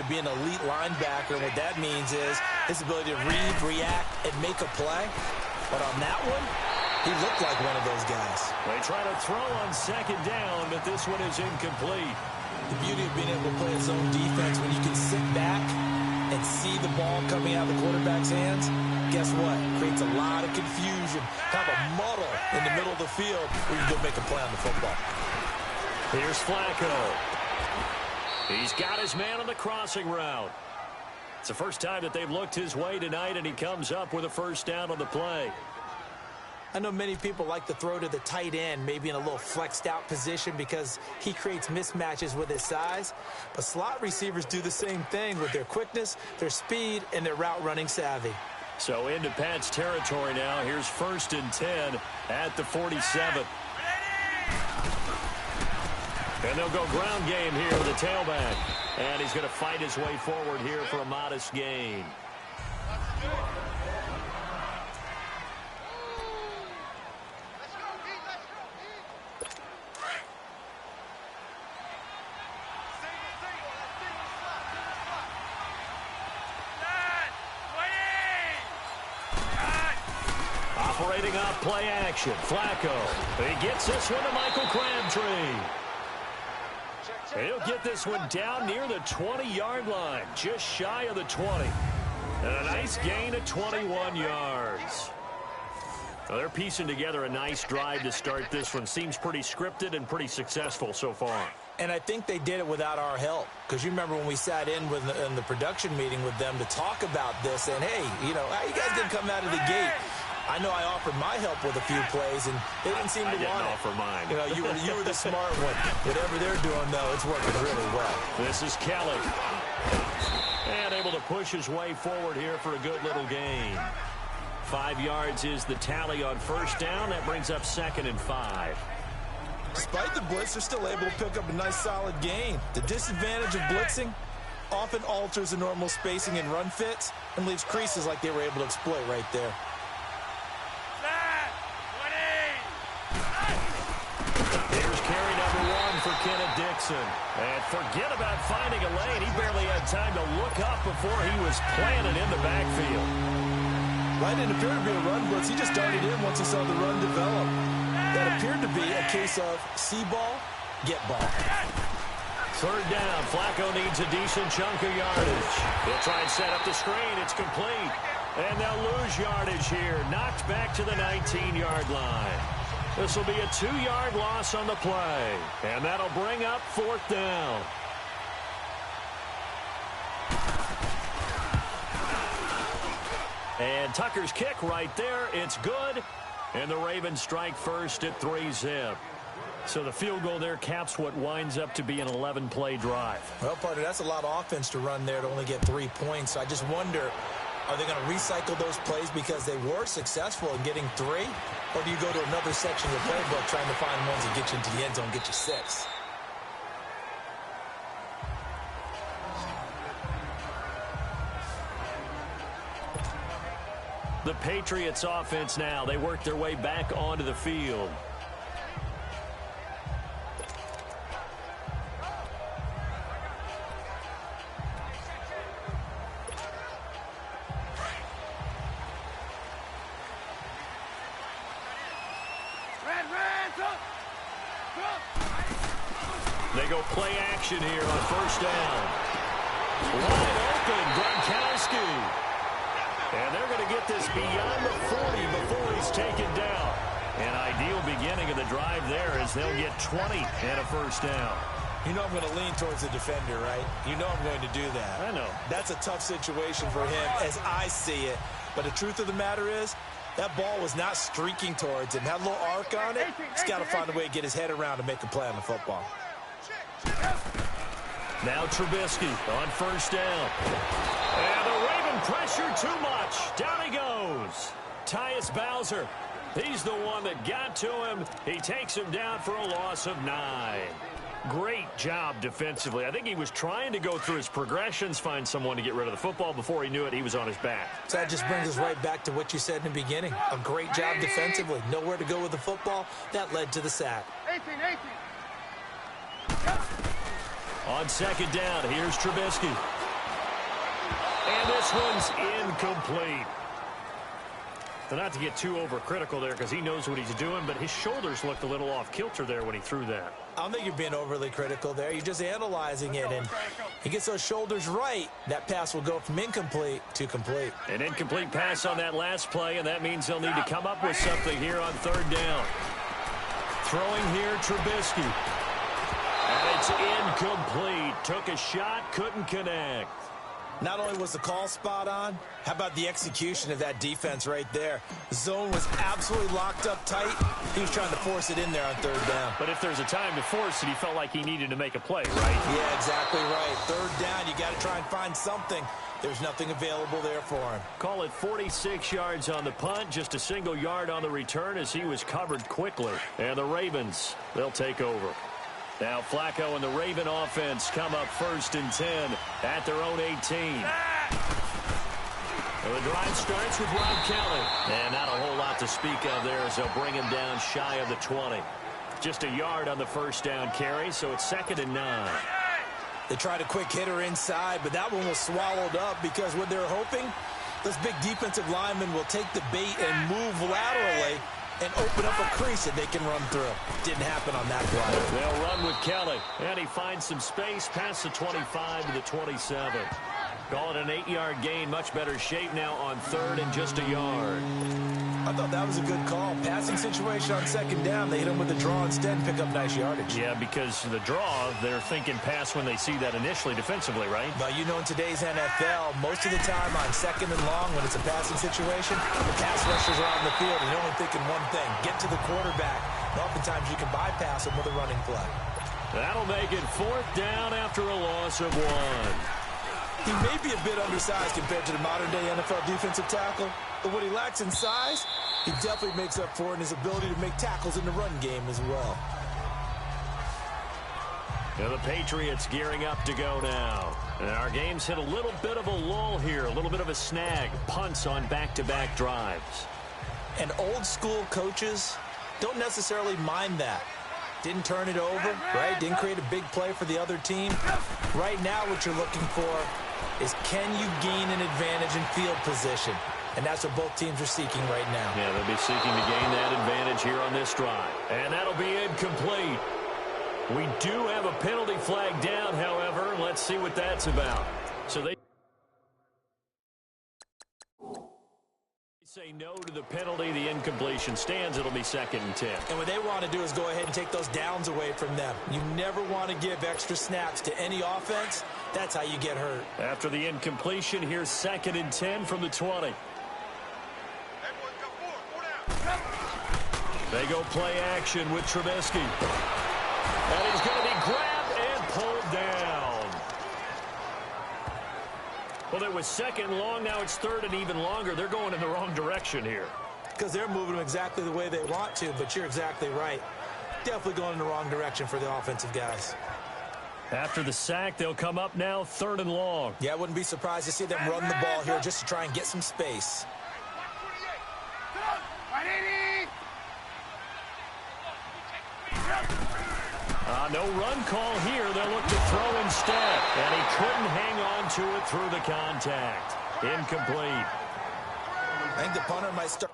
to be an elite linebacker. What that means is his ability to read, react, and make a play. But on that one, he looked like one of those guys. They try to throw on second down, but this one is incomplete. The beauty of being able to play its own defense when you can sit back and see the ball coming out of the quarterback's hands, guess what? Creates a lot of confusion, kind of a muddle in the middle of the field where you go make a play on the football. Here's Flacco. He's got his man on the crossing route. It's the first time that they've looked his way tonight, and he comes up with a first down on the play. I know many people like to throw to the tight end, maybe in a little flexed out position because he creates mismatches with his size. But slot receivers do the same thing with their quickness, their speed, and their route running savvy. So into Pat's territory now. Here's 1st and 10 at the 47. And they'll go ground game here with the tailback. And he's going to fight his way forward here for a modest gain. Operating off play action. Flacco. He gets this one to Michael Crabtree. He'll get this one down near the 20-yard line, just shy of the 20. And a nice gain of 21 yards. Well, they're piecing together a nice drive to start this one. Seems pretty scripted and pretty successful so far. And I think they did it without our help. Because you remember when we sat in the production meeting with them to talk about this. And, hey, you know, how you guys didn't come out of the gate? I know I offered my help with a few plays, and they didn't seem to want it. I didn't offer mine. You know, you were the smart one. Whatever they're doing, though, it's working really well. This is Kelly. And able to push his way forward here for a good little gain. 5 yards is the tally on first down. That brings up 2nd and 5. Despite the blitz, they're still able to pick up a nice, solid gain. The disadvantage of blitzing often alters the normal spacing and run fits and leaves creases like they were able to exploit right there. For Kenneth Dixon. And forget about finding a lane. He barely had time to look up before he was planted in the backfield. Right, it appeared to be a run blitz. He just darted in once he saw the run develop. That appeared to be a case of see ball, get ball. 3rd down. Flacco needs a decent chunk of yardage. He'll try and set up the screen. It's complete. And they'll lose yardage here. Knocked back to the 19-yard line. This will be a 2-yard loss on the play. And that'll bring up 4th down. And Tucker's kick right there. It's good. And the Ravens strike first at 3-zip. So the field goal there caps what winds up to be an 11-play drive. Well, partner, that's a lot of offense to run there to only get 3 points. So I just wonder, are they going to recycle those plays because they were successful in getting 3? Or do you go to another section of the playbook trying to find ones that get you into the end zone, get you 6? The Patriots offense now. They work their way back onto the field. They go play action here on first down. Wide open, Gronkowski. And they're going to get this beyond the 40 before he's taken down. An ideal beginning of the drive there as they'll get 20 and a first down. You know I'm going to lean towards the defender, right? You know I'm going to do that. I know. That's a tough situation for him as I see it. But the truth of the matter is, that ball was not streaking towards him. Had a little arc on it. He's got to find a way to get his head around to make a play on the football. Now Trubisky on first down. And the Raven pressure too much. Down he goes. Tyus Bowser. He's the one that got to him. He takes him down for a loss of 9. Great job defensively. I think he was trying to go through his progressions, find someone to get rid of the football. Before he knew it, he was on his back. So that just brings us right back to what you said in the beginning. A great job defensively. Nowhere to go with the football. That led to the sack. 18. On second down, here's Trubisky. And this one's incomplete. But not to get too overcritical there because he knows what he's doing, but his shoulders looked a little off kilter there when he threw that. I don't think you're being overly critical there. You're just analyzing it, and he gets those shoulders right. That pass will go from incomplete to complete. An incomplete pass on that last play, and that means they'll need to come up with something here on third down. Throwing here, Trubisky. And it's incomplete. Took a shot, couldn't connect. Not only was the call spot on, how about the execution of that defense right there? The zone was absolutely locked up tight. He was trying to force it in there on third down. But if there's a time to force it, he felt like he needed to make a play, right? Yeah, exactly right. Third down, you got to try and find something. There's nothing available there for him. Call it 46 yards on the punt, just a single yard on the return as he was covered quickly. And the Ravens, they'll take over. Now Flacco and the Raven offense come up 1st and 10 at their own 18. Well, the drive starts with Rob Kelly. And not a whole lot to speak of there as they'll bring him down shy of the 20. Just a yard on the first down carry, so it's 2nd and 9. They tried a quick hitter inside, but that one was swallowed up because what they're hoping, those big defensive linemen will take the bait and move laterally and open up a crease that they can run through. Didn't happen on that play. They'll run with Kelly, and he finds some space past the 25 to the 27. Call it an 8-yard gain. Much better shape now on 3rd and just a yard. I thought that was a good call. Passing situation on 2nd down. They hit him with a draw instead and pick up nice yardage. Yeah, because the draw, they're thinking pass when they see that initially defensively, right? But you know in today's NFL, most of the time on 2nd and long when it's a passing situation, the pass rushers are out in the field and they're only thinking one thing, get to the quarterback. And oftentimes you can bypass him with a running play. That'll make it 4th down after a loss of 1. He may be a bit undersized compared to the modern-day NFL defensive tackle, but what he lacks in size, he definitely makes up for in his ability to make tackles in the run game as well. Now the Patriots gearing up to go now. And our game's hit a little bit of a lull here, a little bit of a snag. Punts on back-to-back drives. And old-school coaches don't necessarily mind that. Didn't turn it over, right? Didn't create a big play for the other team. Right now what you're looking for is can you gain an advantage in field position? And that's what both teams are seeking right now. Yeah, they'll be seeking to gain that advantage here on this drive. And that'll be incomplete. We do have a penalty flag down, however. Let's see what that's about. So they say no to the penalty. The incompletion stands. It'll be 2nd and 10. And what they want to do is go ahead and take those downs away from them. You never want to give extra snaps to any offense. That's how you get hurt. After the incompletion, here's 2nd and 10 from the 20. They go play action with Trubisky. And he's going to be grabbed and pulled down. Well, it was 2nd and long. Now it's 3rd and even longer. They're going in the wrong direction here. Because they're moving them exactly the way they want to, but you're exactly right. Definitely going in the wrong direction for the offensive guys. After the sack, they'll come up now 3rd and long. Yeah, I wouldn't be surprised to see them run the ball here just to try and get some space. No run call here. They'll look to throw instead. And he couldn't hang on to it through the contact. Incomplete. I think the punter might start.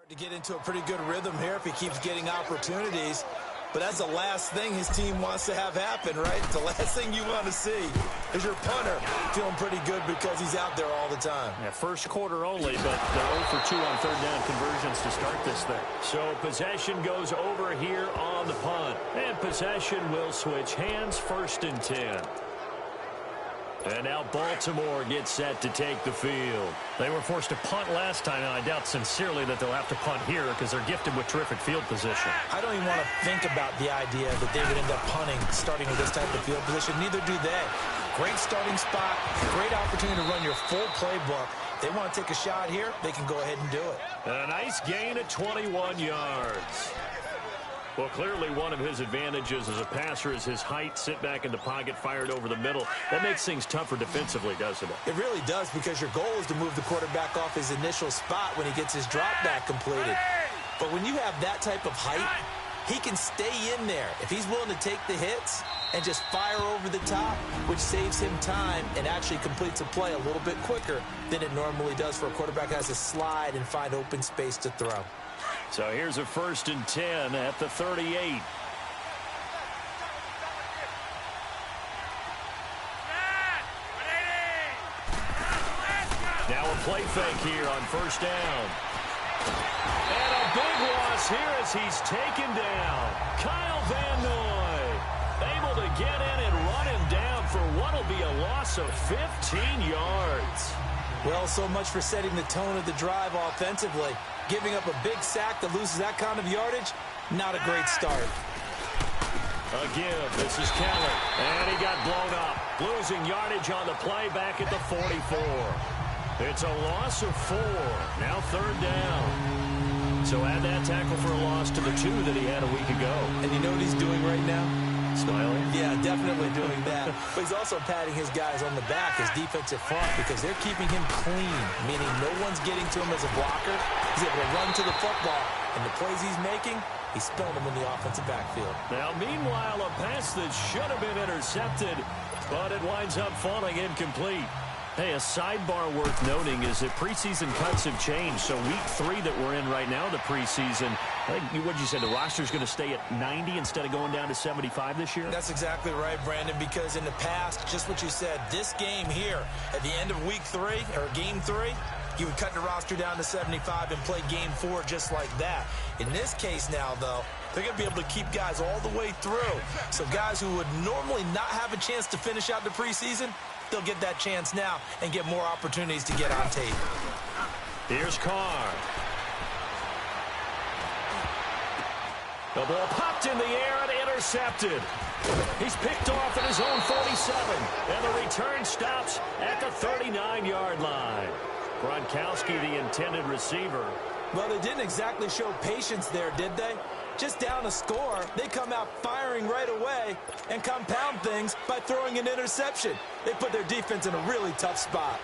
To get into a pretty good rhythm here if he keeps getting opportunities. But that's the last thing his team wants to have happen, right? The last thing you want to see is your punter feeling pretty good because he's out there all the time. Yeah, first quarter only, but they're 0 for 2 on 3rd down conversions to start this thing. So possession goes over here on the punt. And possession will switch hands, 1st and 10. And now Baltimore gets set to take the field. They were forced to punt last time, and I doubt sincerely that they'll have to punt here because they're gifted with terrific field position. I don't even want to think about the idea that they would end up punting starting with this type of field position. Neither do they. Great starting spot, great opportunity to run your full playbook. They want to take a shot here, they can go ahead and do it. A nice gain at 21 yards. Well, clearly one of his advantages as a passer is his height, sit back in the pocket, fired over the middle. That makes things tougher defensively, doesn't it? It really does, because your goal is to move the quarterback off his initial spot when he gets his drop back completed. But when you have that type of height, he can stay in there if he's willing to take the hits and just fire over the top, which saves him time and actually completes a play a little bit quicker than it normally does for a quarterback that has to slide and find open space to throw. So here's a 1st and 10 at the 38. Now a play fake here on 1st down. And a big loss here as he's taken down. Kyle Van Noy able to get in and run him down for what will be a loss of 15 yards. Well, so much for setting the tone of the drive offensively. Giving up a big sack that loses that kind of yardage, not a great start. Again, this is Keller, and he got blown up. Losing yardage on the play back at the 44. It's a loss of 4. Now 3rd down. So add that tackle for a loss to the 2 that he had a week ago. And you know what he's doing right now? Smiling? Yeah, definitely doing that. But he's also patting his guys on the back, his defensive front, because they're keeping him clean, meaning no one's getting to him as a blocker. He's able to run to the football, and the plays he's making, he's spelling them in the offensive backfield. Now, meanwhile, a pass that should have been intercepted, but it winds up falling incomplete. Hey, a sidebar worth noting is that preseason cuts have changed. So week 3 that we're in right now, the preseason, I think what you said, the roster's going to stay at 90 instead of going down to 75 this year? That's exactly right, Brandon, because in the past, just what you said, this game here, at the end of week 3, or game 3, you would cut the roster down to 75 and play game 4 just like that. In this case now, though, they're going to be able to keep guys all the way through. So guys who would normally not have a chance to finish out the preseason, they'll get that chance now and get more opportunities to get on tape. Here's Carr. The ball popped in the air and intercepted. He's picked off at his own 47, and the return stops at the 39-yard line. Gronkowski, the intended receiver. Well, they didn't exactly show patience there, did they? Just down a score, they come out firing right away and compound things by throwing an interception. They put their defense in a really tough spot.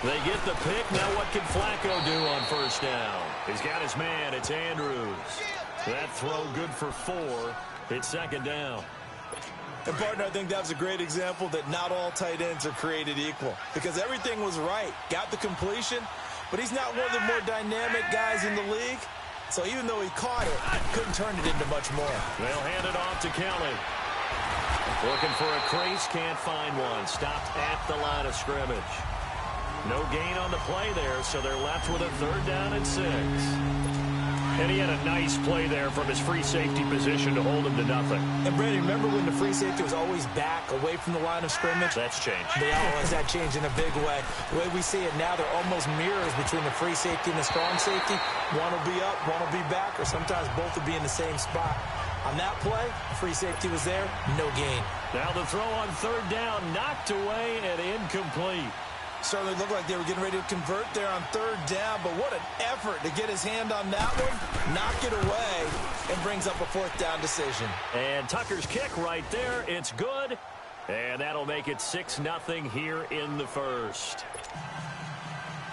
They get the pick. Now what can Flacco do on 1st down? He's got his man. It's Andrews. That throw good for 4. It's 2nd down. And, partner, I think that was a great example that not all tight ends are created equal, because everything was right. Got the completion, but he's not one of the more dynamic guys in the league. So even though he caught it, couldn't turn it into much more. They'll hand it off to Kelly. Looking for a crease, can't find one. Stopped at the line of scrimmage. No gain on the play there, so they're left with a 3rd down and 6. And he had a nice play there from his free safety position to hold him to nothing. And, Brady, remember when the free safety was always back, away from the line of scrimmage? That's changed. They always that changed in a big way. The way we see it now, they're almost mirrors between the free safety and the strong safety. One will be up, one will be back, or sometimes both will be in the same spot. On that play, free safety was there, no gain. Now the throw on 3rd down, knocked away and incomplete. Certainly looked like they were getting ready to convert there on 3rd down, but what an effort to get his hand on that one, knock it away, and brings up a 4th down decision. And Tucker's kick right there, it's good, and that'll make it 6-0 here in the 1st.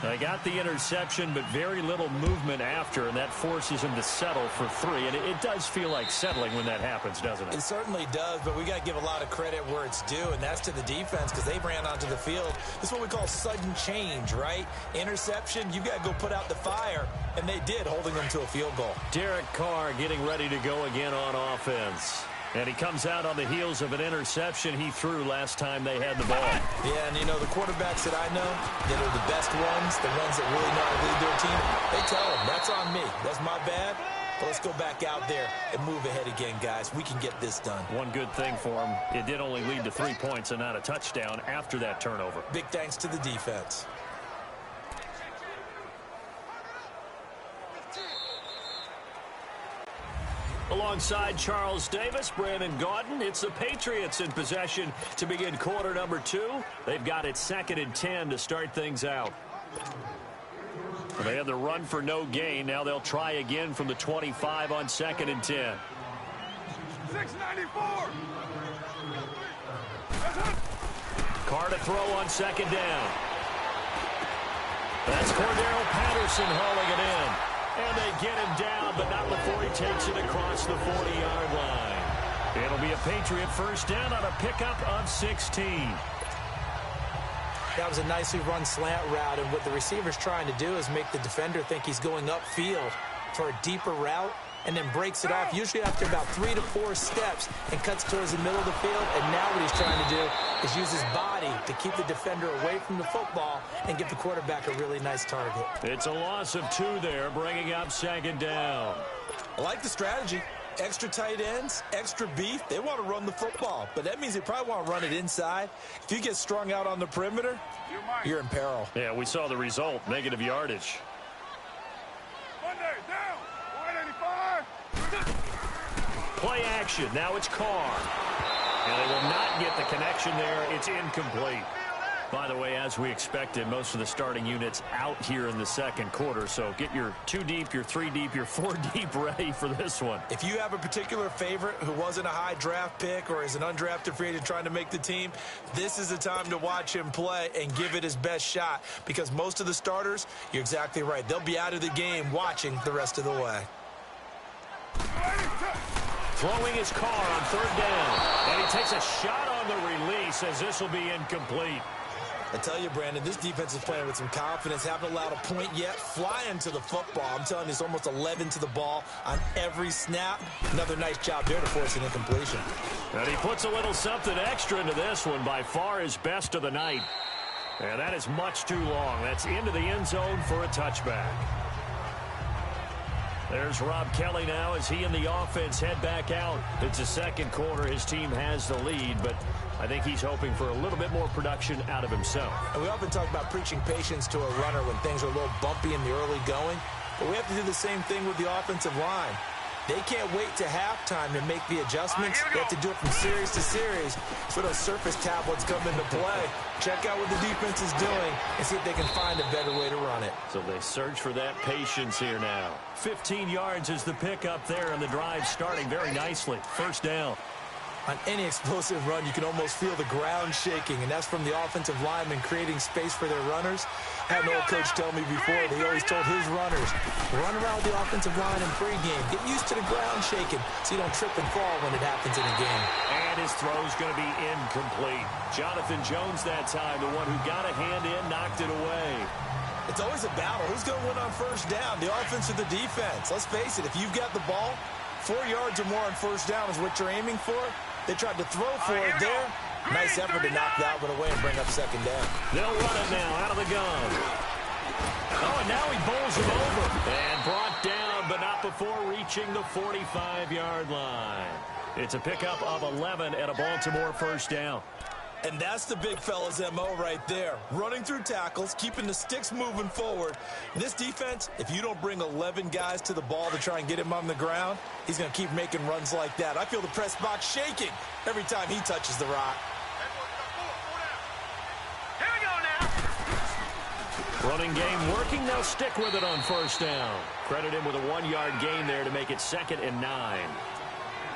They got the interception, but very little movement after, and that forces him to settle for 3. And it does feel like settling when that happens, doesn't it? It certainly does, but we got to give a lot of credit where it's due, and that's to the defense, because they ran onto the field. This is what we call sudden change, right? Interception, you got to go put out the fire, and they did, holding them to a field goal. Derek Carr getting ready to go again on offense. And he comes out on the heels of an interception he threw last time they had the ball. Yeah, and you know, the quarterbacks that I know that are the best ones, the ones that really know how to lead their team, they tell them, that's on me. That's my bad. But let's go back out there and move ahead again, guys. We can get this done. One good thing for him, it did only lead to 3 points and not a touchdown after that turnover. Big thanks to the defense. Alongside Charles Davis, Brandon Gaudin, it's the Patriots in possession to begin quarter number 2. They've got it 2nd and 10 to start things out. They had the run for no gain. Now they'll try again from the 25 on 2nd and 10. 694. Carr to throw on 2nd down. That's Cordero Patterson hauling it in. And they get him down, but not before he takes it across the 40-yard line. It'll be a Patriot first down on a pickup of 16. That was a nicely run slant route, and what the receiver's trying to do is make the defender think he's going upfield for a deeper route, and then breaks it off, usually after about 3 to 4 steps, and cuts towards the middle of the field. And now what he's trying to do is use his body to keep the defender away from the football and give the quarterback a really nice target. It's a loss of 2 there, bringing up 2nd down. I like the strategy. Extra tight ends, extra beef. They want to run the football, but that means they probably want to run it inside. If you get strung out on the perimeter, you're in peril. Yeah, we saw the result, negative yardage. Monday, down. 185. Play action. Now it's Carr. And they will not get the connection there. It's incomplete. By the way, as we expected, most of the starting units out here in the 2nd quarter. So get your 2 deep, your 3 deep, your 4 deep ready for this one. If you have a particular favorite who wasn't a high draft pick or is an undrafted free agent trying to make the team, this is the time to watch him play and give it his best shot, because most of the starters, you're exactly right, they'll be out of the game watching the rest of the way. Throwing his Carr on 3rd down. And he takes a shot on the release as this will be incomplete. I tell you, Brandon, this defense is playing with some confidence. Haven't allowed a point yet. Flying to the football. I'm telling you, it's almost 11 to the ball on every snap. Another nice job there to force an incompletion. And he puts a little something extra into this one. By far his best of the night. And that is much too long. That's into the end zone for a touchback. There's Rob Kelly now as he and the offense head back out. It's the 2nd quarter. His team has the lead, but I think he's hoping for a little bit more production out of himself. And we often talk about preaching patience to a runner when things are a little bumpy in the early going, but we have to do the same thing with the offensive line. They can't wait to halftime to make the adjustments. They have to do it from series to series. So those surface tablets come into play. Check out what the defense is doing and see if they can find a better way to run it. So they search for that patience here now. 15 yards is the pickup there, and the drive starting very nicely. First down. On any explosive run, you can almost feel the ground shaking, and that's from the offensive linemen creating space for their runners. I had an old coach tell me before, they always told his runners, run around with the offensive line in pregame. Get used to the ground shaking so you don't trip and fall when it happens in a game. And his throw's going to be incomplete. Jonathan Jones that time, the one who got a hand in, knocked it away. It's always a battle. Who's going to win on first down, the offense or the defense? Let's face it, if you've got the ball, 4 yards or more on first down is what you're aiming for. They tried to throw for it there. Nice effort to knock that one away and bring up 2nd down. They'll run it now out of the gun. Oh, and now he bowls him over. And brought down, but not before reaching the 45-yard line. It's a pickup of 11 at a Baltimore first down. And that's the big fella's MO right there. Running through tackles, keeping the sticks moving forward. This defense, if you don't bring 11 guys to the ball to try and get him on the ground, he's going to keep making runs like that. I feel the press box shaking every time he touches the rock. Here we go now. Running game working. They'll stick with it on first down. Credit him with a 1-yard gain there to make it 2nd and 9.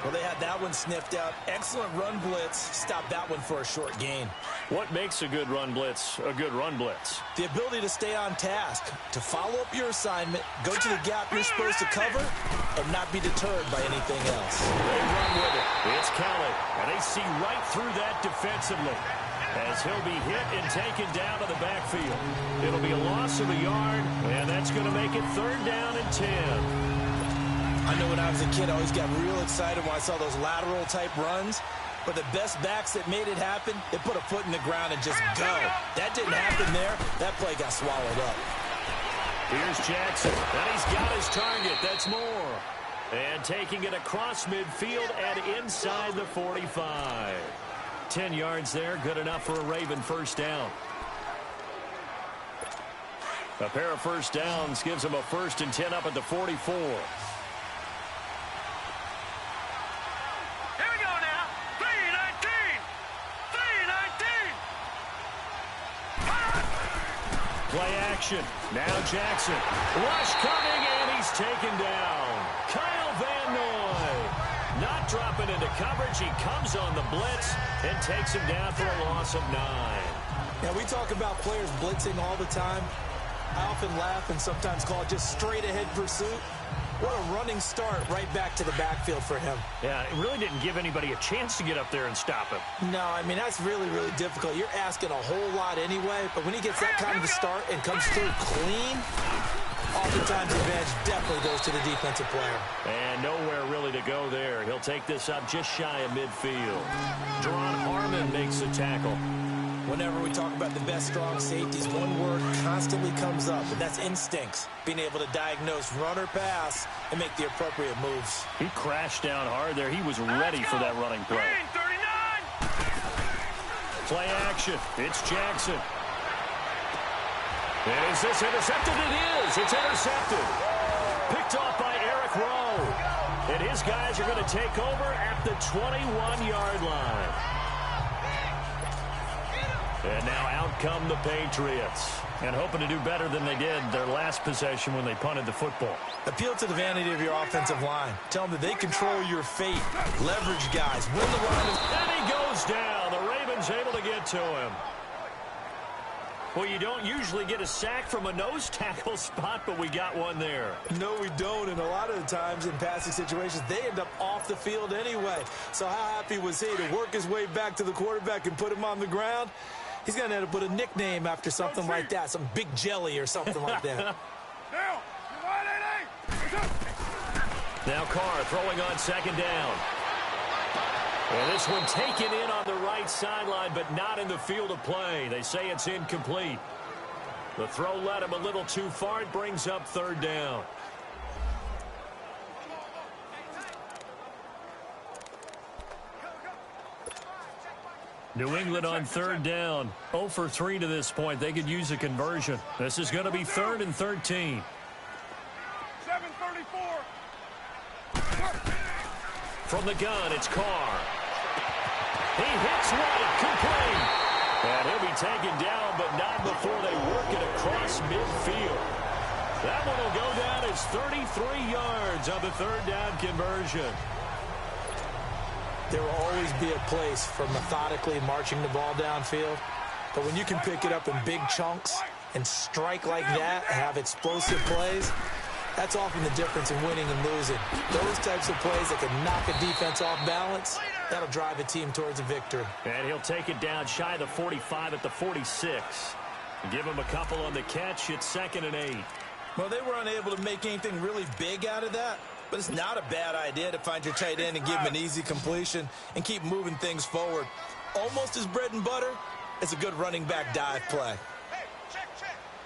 Well, they had that one sniffed out. Excellent run blitz. Stopped that one for a short gain. What makes a good run blitz a good run blitz? The ability to stay on task, to follow up your assignment, go to the gap you're supposed to cover, and not be deterred by anything else. They run with it. It's Kelly, and they see right through that defensively as he'll be hit and taken down to the backfield. It'll be a loss of a yard, and that's going to make it 3rd down and 10. I know when I was a kid, I always got real excited when I saw those lateral-type runs. But the best backs that made it happen, they put a foot in the ground and just go. That didn't happen there. That play got swallowed up. Here's Jackson, and he's got his target. That's Moore. And taking it across midfield and inside the 45. 10 yards there, good enough for a Raven first down. A pair of first downs gives them a 1st and 10 up at the 44. Play action. Now Jackson. Rush coming, and he's taken down. Kyle Van Noy not dropping into coverage. He comes on the blitz and takes him down for a loss of 9. Yeah, we talk about players blitzing all the time. I often laugh and sometimes call it just straight-ahead pursuit. What a running start right back to the backfield for him. Yeah, it really didn't give anybody a chance to get up there and stop him. No, I mean, that's really, really difficult. You're asking a whole lot anyway, but when he gets that kind of a start and comes through clean, oftentimes the advantage definitely goes to the defensive player. And nowhere really to go there. He'll take this up just shy of midfield. Jerron Harmon makes the tackle. Whenever we talk about the best strong safeties, one word constantly comes up, and that's instincts. Being able to diagnose run or pass and make the appropriate moves. He crashed down hard there. He was ready for that running play. 39. Play action. It's Jackson. And is this intercepted? It is. It's intercepted. Picked off by Eric Rowe. And his guys are going to take over at the 21-yard line. And now out come the Patriots. And hoping to do better than they did their last possession when they punted the football. Appeal to the vanity of your offensive line. Tell them that they control your fate. Leverage guys. Win the line. And he goes down. The Ravens able to get to him. Well, you don't usually get a sack from a nose tackle spot, but we got one there. No, we don't. And a lot of the times in passing situations, they end up off the field anyway. So how happy was he to work his way back to the quarterback and put him on the ground? He's going to end up with a nickname after something like that, some Big Jelly or something like that. Now Carr throwing on second down. And this one taken in on the right sideline, but not in the field of play. They say it's incomplete. The throw led him a little too far. It brings up third down. New England on third down. 0 for 3 to this point. They could use a conversion. This is going to be 3rd and 13. 7:34. From the gun, it's Carr. He hits right, complete. And he'll be taken down, but not before they work it across midfield. That one will go down as 33 yards on the third down conversion. There will always be a place for methodically marching the ball downfield. But when you can pick it up in big chunks and strike like that and have explosive plays, that's often the difference in winning and losing. Those types of plays that can knock a defense off balance, that'll drive a team towards a victory. And he'll take it down shy of the 45 at the 46. Give him a couple on the catch. It's 2nd and 8. Well, they were unable to make anything really big out of that. But it's not a bad idea to find your tight end and give him an easy completion and keep moving things forward. Almost as bread and butter as a good running back dive play. Hey, check.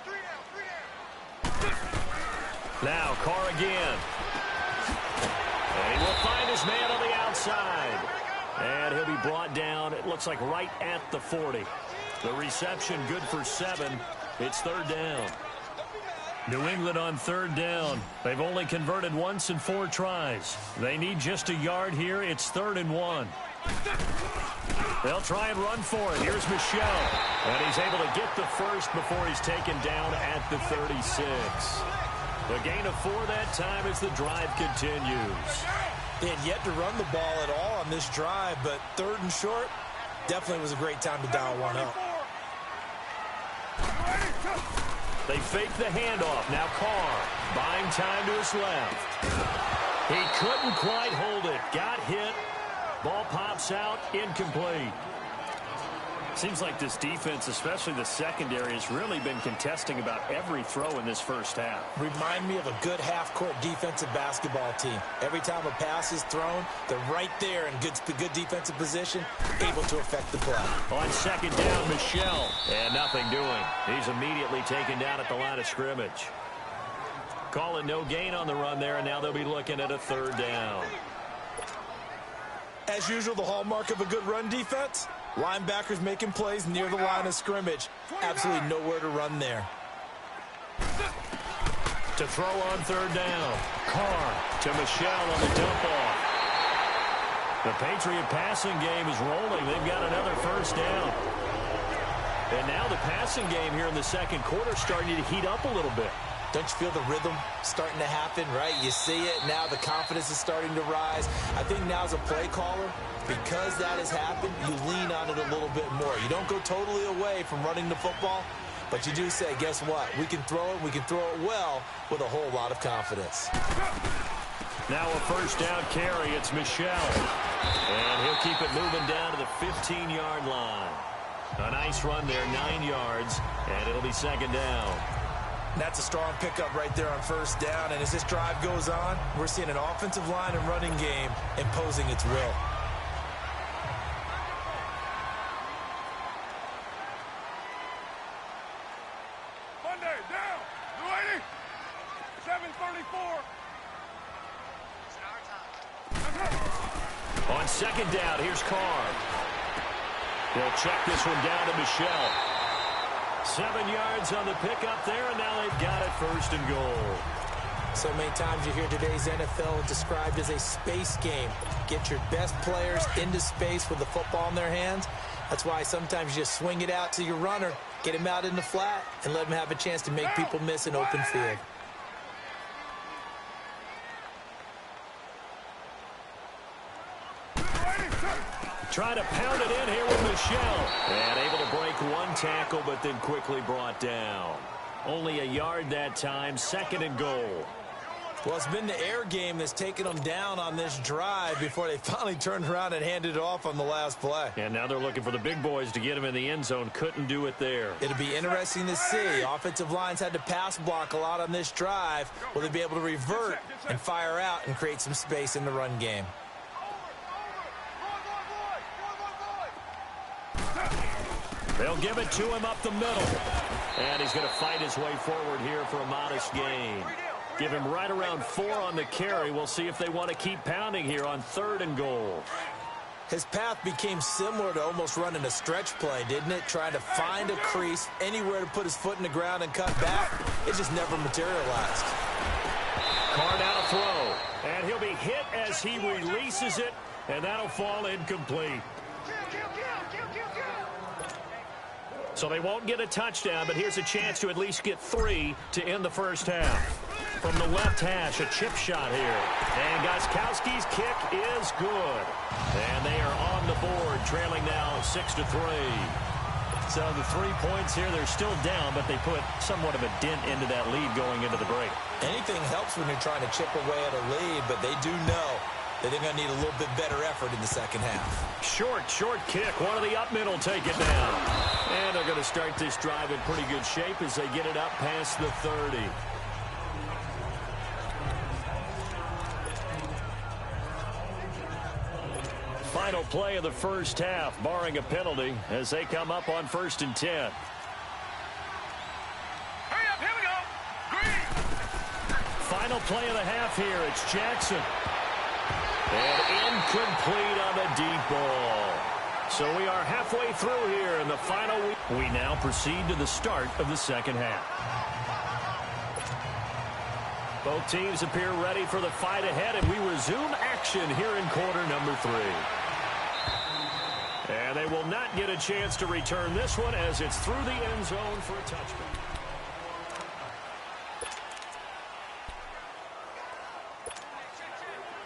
3 down. Now Carr again. And he will find his man on the outside. And he'll be brought down, it looks like right at the 40. The reception good for 7. It's third down. New England on third down. They've only converted once in 4 tries. They need just a yard here. It's 3rd and 1. They'll try and run for it. Here's Michel. And he's able to get the first before he's taken down at the 36. The gain of 4 that time as the drive continues. They had yet to run the ball at all on this drive, but 3rd and short definitely was a great time to dial one up. They fake the handoff. Now Carr buying time to his left. He couldn't quite hold it. Got hit. Ball pops out. Incomplete. Seems like this defense, especially the secondary, has really been contesting about every throw in this first half. Remind me of a good half-court defensive basketball team. Every time a pass is thrown, they're right there in good defensive position, able to affect the play. On second down, Michel. And nothing doing. He's immediately taken down at the line of scrimmage. Calling no gain on the run there, and now they'll be looking at a third down. As usual, the hallmark of a good run defense, linebackers making plays near the line of scrimmage. Absolutely nowhere to run there. To throw on third down. Carr to Michel on the dump off. The Patriot passing game is rolling. They've got another first down. And now the passing game here in the second quarter starting to heat up a little bit. Don't you feel the rhythm starting to happen, right? You see it. Now the confidence is starting to rise. I think now as a play caller, because that has happened, you lean on it a little bit more. You don't go totally away from running the football, but you do say, guess what? We can throw it. We can throw it well with a whole lot of confidence. Now a first down carry. It's Michel. And he'll keep it moving down to the 15-yard line. A nice run there, 9 yards, and it'll be second down. That's a strong pickup right there on first down. And as this drive goes on, we're seeing an offensive line and running game imposing its will. Monday, down. You ready? 7:34. On second down, here's Carr. They'll check this one down to Michel. 7 yards on the pickup there, and now they've got it first and goal. So many times you hear today's NFL described as a space game. Get your best players into space with the football in their hands. That's why sometimes you just swing it out to your runner, get him out in the flat, and let him have a chance to make people miss an open field. Trying to pound it in here with Michel. And able to break one tackle, but then quickly brought down. Only a yard that time, second and goal. Well, it's been the air game that's taken them down on this drive before they finally turned around and handed it off on the last play. And now they're looking for the big boys to get him in the end zone. Couldn't do it there. It'll be interesting to see. Offensive lines had to pass block a lot on this drive. Will they be able to revert and fire out and create some space in the run game? They'll give it to him up the middle. And he's going to fight his way forward here for a modest gain. Give him right around 4 on the carry. We'll see if they want to keep pounding here on third and goal. His path became similar to almost running a stretch play, didn't it? Trying to find a crease, anywhere to put his foot in the ground and cut back. It just never materialized. Carr now to throw. And he'll be hit as he releases it. And that'll fall incomplete. So they won't get a touchdown, but here's a chance to at least get 3 to end the first half. From the left hash, a chip shot here. And Gostkowski's kick is good. And they are on the board, trailing now 6-3. So the 3 points here, they're still down, but they put somewhat of a dent into that lead going into the break. Anything helps when you're trying to chip away at a lead, but they do know that they're going to need a little bit better effort in the second half. Short kick. One of the up middle take it down. And they're going to start this drive in pretty good shape as they get it up past the 30. Final play of the first half, barring a penalty, as they come up on 1st and 10. Hurry up, here we go. Green. Final play of the half here. It's Jackson. And incomplete on the deep ball. So we are halfway through here in the final week. We now proceed to the start of the second half. Both teams appear ready for the fight ahead, and we resume action here in quarter number 3. And they will not get a chance to return this one as it's through the end zone for a touchback.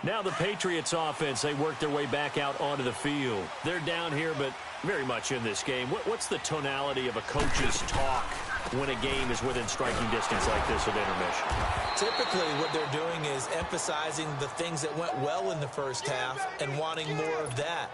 Now the Patriots offense, they work their way back out onto the field. They're down here, but very much in this game. What's the tonality of a coach's talk when a game is within striking distance like this of intermission? Typically what they're doing is emphasizing the things that went well in the first half and wanting more of that.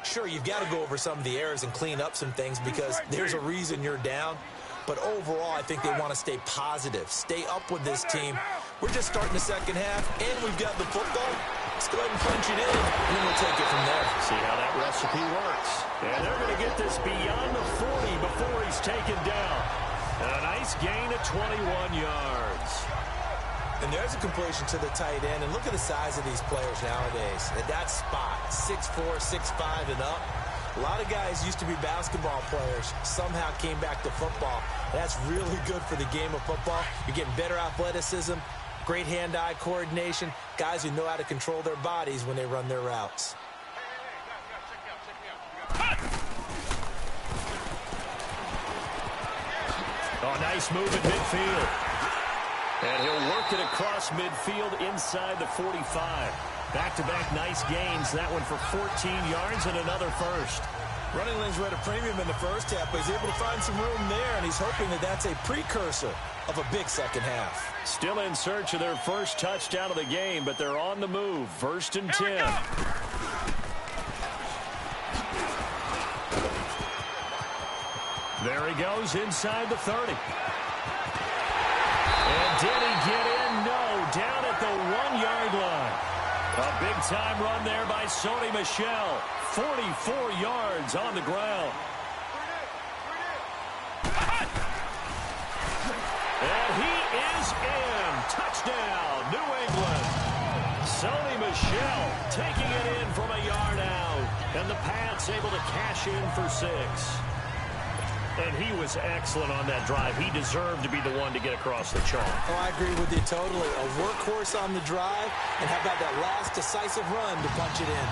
Sure, you've got to go over some of the errors and clean up some things because there's a reason you're down. But overall, I think they want to stay positive, stay up with this team. We're just starting the second half, and we've got the football. Let's go ahead and punch it in, and then we'll take it from there. See how that recipe works. And they're going to get this beyond the 40 before he's taken down. And a nice gain of 21 yards. And there's a completion to the tight end. And look at the size of these players nowadays. At that spot, 6'4", 6'5", and up. A lot of guys used to be basketball players, somehow came back to football. That's really good for the game of football. You're getting better athleticism, great hand-eye coordination, guys who know how to control their bodies when they run their routes. Oh, nice move at midfield. And he'll work it across midfield inside the 45. Back-to-back nice gains. That one for 14 yards and another first. Running lanes were at a premium in the first half, but he's able to find some room there, and he's hoping that that's a precursor of a big second half. Still in search of their first touchdown of the game, but they're on the move. 1st and 10. There he goes inside the 30. And did he get in? No, down at the 1-yard line. A big-time run there by Sony Michel. 44 yards on the ground. And he is in. Touchdown, New England. Sony Michel taking it in from a yard out. And the Pats able to cash in for 6. And he was excellent on that drive. He deserved to be the one to get across the chalk. Oh, I agree with you totally. A workhorse on the drive, and how about that last decisive run to punch it in?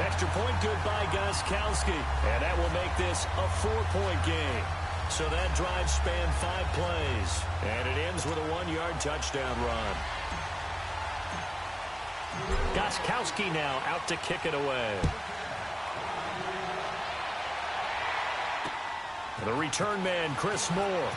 Extra point good by Gostkowski. And that will make this a 4-point game. So that drive spanned 5 plays. And it ends with a 1-yard touchdown run. Gostkowski now out to kick it away. The return man, Chris Moore.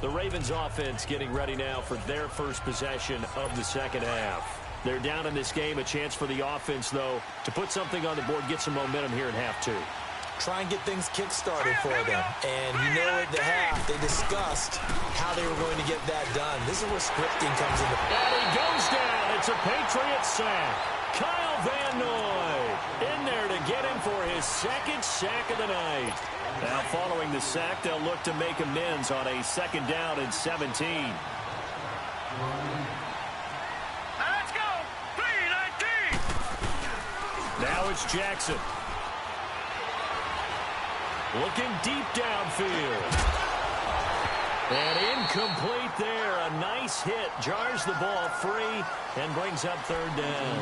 The Ravens offense getting ready now for their first possession of the second half. They're down in this game. A chance for the offense, though, to put something on the board, get some momentum here in half 2. Try and get things kick-started for them. And you know at the half, they discussed how they were going to get that done. This is where scripting comes into play. And he goes down. It's a Patriot sack. Kyle Van Noy in there to get him for his 2nd sack of the night. Now following the sack, they'll look to make amends on a 2nd down and 17. Let's go. 3-19. Now it's Jackson. Looking deep downfield. And incomplete there. A nice hit. Jars the ball free and brings up 3rd down.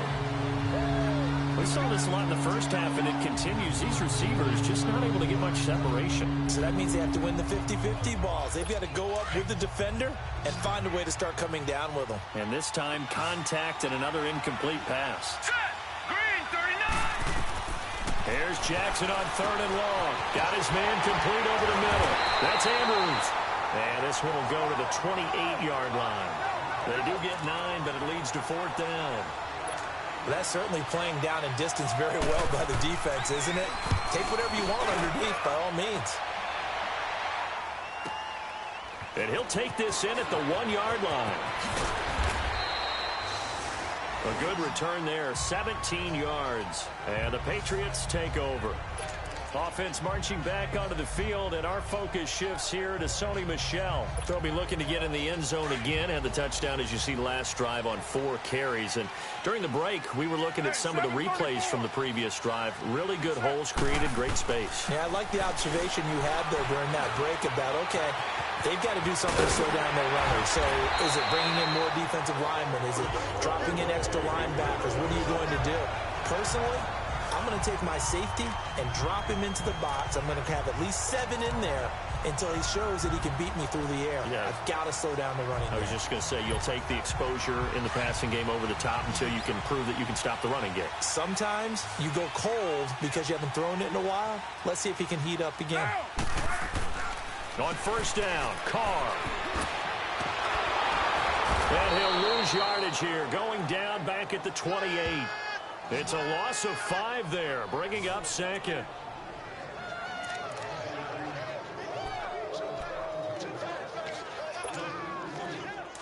We saw this a lot in the first half, and it continues. These receivers just not able to get much separation. So that means they have to win the 50-50 balls. They've got to go up with the defender and find a way to start coming down with them. And this time, contact and another incomplete pass. Set. Green 39. Here's Jackson on 3rd and long. Got his man complete over the middle. That's Andrews. And this one will go to the 28-yard line. They do get 9, but it leads to 4th down. That's certainly playing down in distance very well by the defense, isn't it? Take whatever you want underneath, by all means. And he'll take this in at the 1-yard line. A good return there, 17 yards. And the Patriots take over. Offense marching back onto the field, and our focus shifts here to Sony Michel. They'll be looking to get in the end zone again. Had the touchdown, as you see, last drive on 4 carries. And during the break, we were looking at some of the replays from the previous drive. Really good holes created, great space. Yeah, I like the observation you had there during that break about, okay, they've got to do something to slow down their runners. So is it bringing in more defensive linemen? Is it dropping in extra linebackers? What are you going to do? Personally, I'm going to take my safety and drop him into the box. I'm going to have at least 7 in there until he shows that he can beat me through the air. Yeah. I've got to slow down the running game. I was just going to say, you'll take the exposure in the passing game over the top until you can prove that you can stop the running game. Sometimes you go cold because you haven't thrown it in a while. Let's see if he can heat up again. On 1st down, Carr. And he'll lose yardage here, going down back at the 28. It's a loss of 5 there, bringing up 2nd.